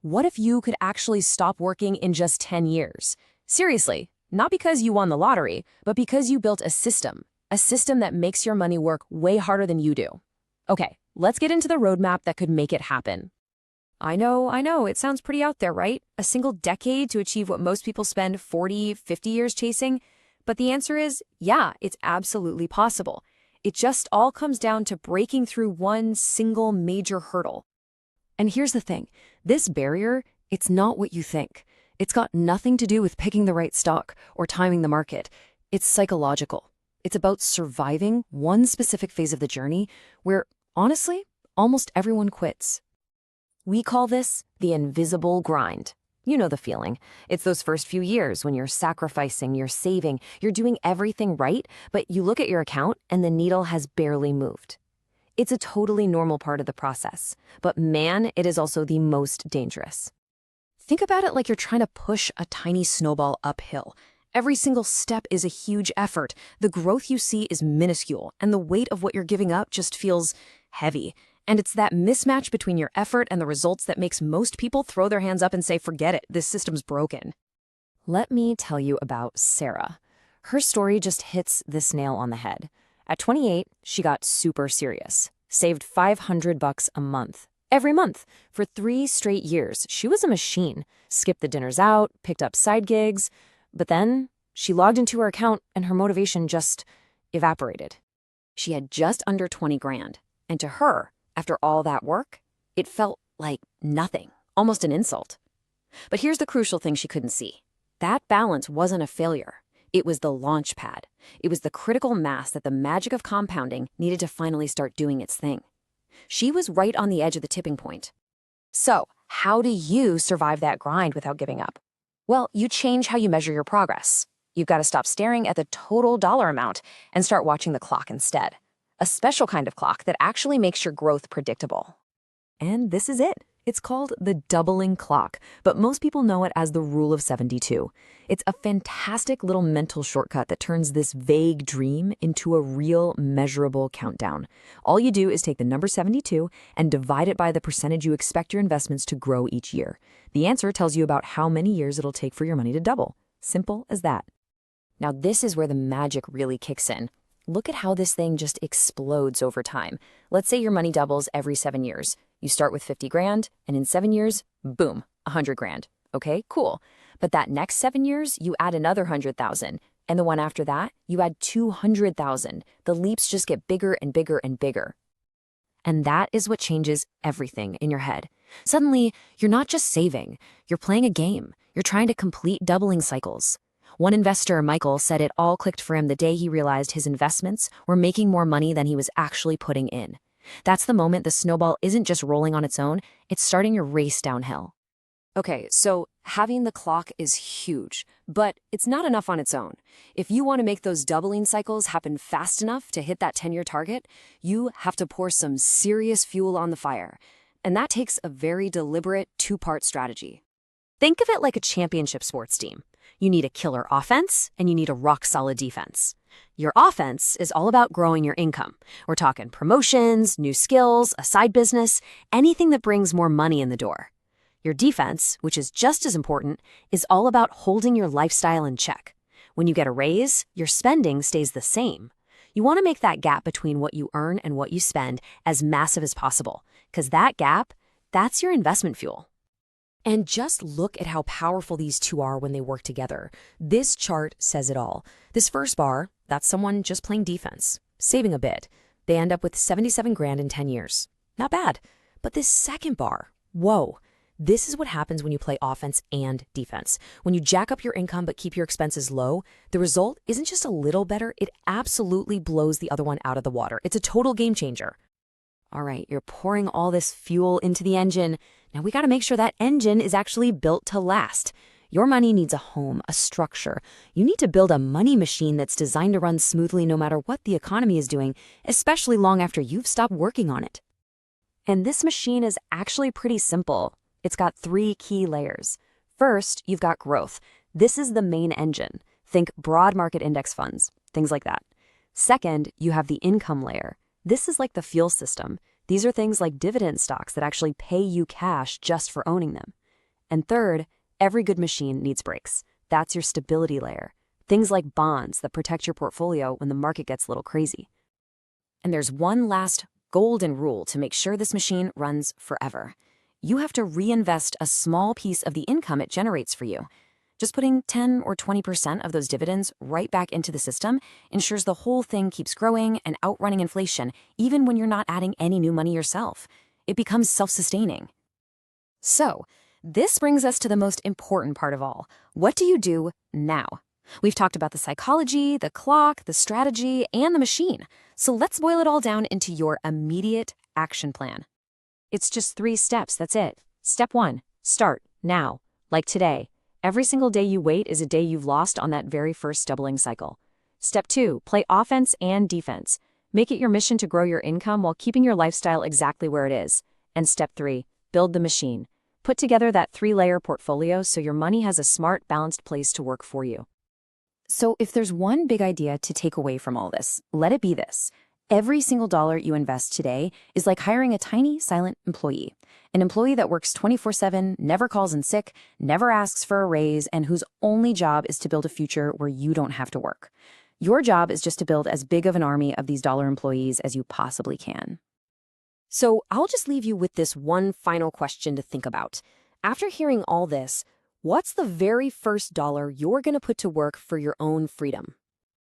What if you could actually stop working in just 10 years? Seriously, not because you won the lottery, but because you built a system that makes your money work way harder than you do. Okay, let's get into the roadmap that could make it happen. I know, it sounds pretty out there, right? A single decade to achieve what most people spend 40, 50 years chasing? But the answer is, yeah, it's absolutely possible. It just all comes down to breaking through one single major hurdle. And here's the thing, this barrier, it's not what you think. It's got nothing to do with picking the right stock or timing the market. It's psychological. It's about surviving one specific phase of the journey where, honestly, almost everyone quits. We call this the invisible grind. You know the feeling. It's those first few years when you're sacrificing, you're saving, you're doing everything right, but you look at your account and the needle has barely moved. It's a totally normal part of the process, but man, it is also the most dangerous. Think about it like you're trying to push a tiny snowball uphill. Every single step is a huge effort. The growth you see is minuscule, and the weight of what you're giving up just feels heavy. And it's that mismatch between your effort and the results that makes most people throw their hands up and say, forget it, this system's broken. Let me tell you about Sarah. Her story just hits this nail on the head. At 28, she got super serious, saved $500 a month. Every month, for 3 straight years, she was a machine, skipped the dinners out, picked up side gigs, but then she logged into her account and her motivation just evaporated. She had just under 20 grand, and to her, after all that work, it felt like nothing, almost an insult. But here's the crucial thing she couldn't see. That balance wasn't a failure. It was the launch pad. It was the critical mass that the magic of compounding needed to finally start doing its thing. She was right on the edge of the tipping point. So, how do you survive that grind without giving up? Well, you change how you measure your progress. You've got to stop staring at the total dollar amount and start watching the clock instead. A special kind of clock that actually makes your growth predictable. And this is it. It's called the doubling clock, but most people know it as the rule of 72. It's a fantastic little mental shortcut that turns this vague dream into a real, measurable countdown. All you do is take the number 72 and divide it by the percentage you expect your investments to grow each year. The answer tells you about how many years it'll take for your money to double. Simple as that. Now, this is where the magic really kicks in. Look at how this thing just explodes over time. Let's say your money doubles every 7 years. You start with 50 grand, and in 7 years, boom, 100 grand. Okay, cool. But that next 7 years, you add another 100,000. And the one after that, you add 200,000. The leaps just get bigger and bigger and bigger. And that is what changes everything in your head. Suddenly, you're not just saving. You're playing a game. You're trying to complete doubling cycles. One investor, Michael, said it all clicked for him the day he realized his investments were making more money than he was actually putting in. That's the moment the snowball isn't just rolling on its own, it's starting a race downhill. Okay, so having the clock is huge, but it's not enough on its own. If you want to make those doubling cycles happen fast enough to hit that 10-year target, you have to pour some serious fuel on the fire. And that takes a very deliberate 2-part strategy. Think of it like a championship sports team. You need a killer offense, and you need a rock-solid defense. Your offense is all about growing your income. We're talking promotions, new skills, a side business, anything that brings more money in the door. Your defense, which is just as important, is all about holding your lifestyle in check. When you get a raise, your spending stays the same. You want to make that gap between what you earn and what you spend as massive as possible, because that gap, that's your investment fuel. And just look at how powerful these two are when they work together. This chart says it all. This first bar, that's someone just playing defense, saving a bit. They end up with 77 grand in 10 years. Not bad. But this second bar, whoa. This is what happens when you play offense and defense. When you jack up your income but keep your expenses low, the result isn't just a little better, it absolutely blows the other one out of the water. It's a total game changer. All right, you're pouring all this fuel into the engine. Now we got to make sure that engine is actually built to last. Your money needs a home, a structure. You need to build a money machine that's designed to run smoothly no matter what the economy is doing, especially long after you've stopped working on it. And this machine is actually pretty simple. It's got 3 key layers. First, you've got growth. This is the main engine. Think broad market index funds, things like that. Second, you have the income layer. This is like the fuel system. These are things like dividend stocks that actually pay you cash just for owning them. And third, every good machine needs brakes. That's your stability layer. Things like bonds that protect your portfolio when the market gets a little crazy. And there's one last golden rule to make sure this machine runs forever. You have to reinvest a small piece of the income it generates for you. Just putting 10 or 20% of those dividends right back into the system ensures the whole thing keeps growing and outrunning inflation, even when you're not adding any new money yourself. It becomes self-sustaining. So, this brings us to the most important part of all. What do you do now? We've talked about the psychology, the clock, the strategy, and the machine. So let's boil it all down into your immediate action plan. It's just 3 steps, that's it. Step 1, start now, like today. Every single day you wait is a day you've lost on that very first doubling cycle. Step 2, play offense and defense. Make it your mission to grow your income while keeping your lifestyle exactly where it is. And step 3, build the machine. Put together that 3-layer portfolio so your money has a smart, balanced place to work for you. So if there's one big idea to take away from all this, let it be this. Every single dollar you invest today is like hiring a tiny, silent employee. An employee that works 24/7, never calls in sick, never asks for a raise, and whose only job is to build a future where you don't have to work. Your job is just to build as big of an army of these dollar employees as you possibly can. So I'll just leave you with this one final question to think about. After hearing all this, what's the very first dollar you're going to put to work for your own freedom?